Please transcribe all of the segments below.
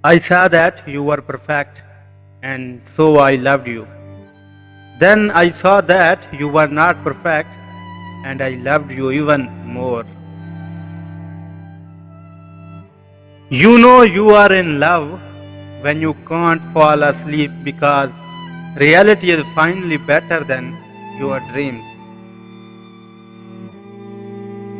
I saw that you were perfect, and so I loved you. Then I saw that you were not perfect, and I loved you even more. You know you are in love when you can't fall asleep because reality is finally better than your dreams.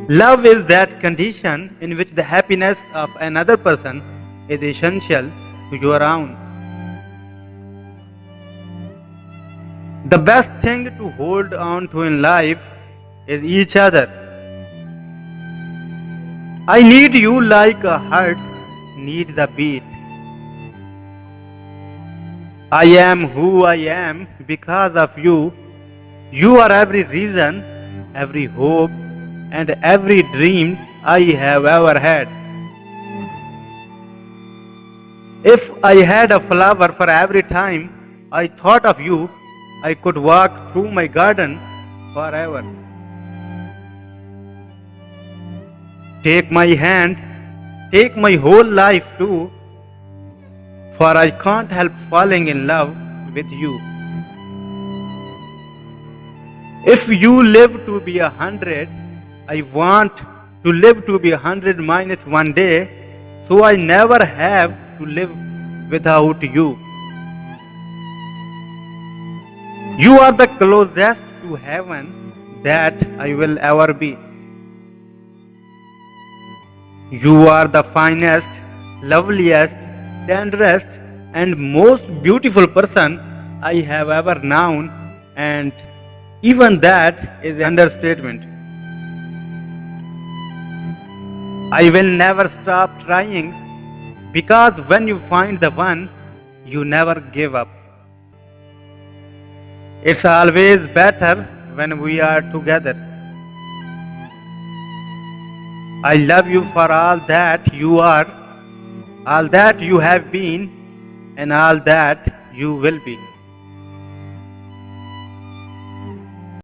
Love is that condition in which the happiness of another person is essential to your own. The best thing to hold on to in life is each other. I need you like a heart needs a beat. I am who I am because of you. You are every reason, every hope, and every dream I have ever had. If I had a flower for every time I thought of you, I could walk through my garden forever. Take my hand, take my whole life too, for I can't help falling in love with you. If you live to be 100, I want to live to be 100 minus one day, so I never have to live without you. You are the closest to heaven that I will ever be. You are the finest, loveliest, tenderest, and most beautiful person I have ever known, and even that is an understatement. I will never stop trying because when you find the one, you never give up. It's always better when we are together. I love you for all that you are, all that you have been, and all that you will be.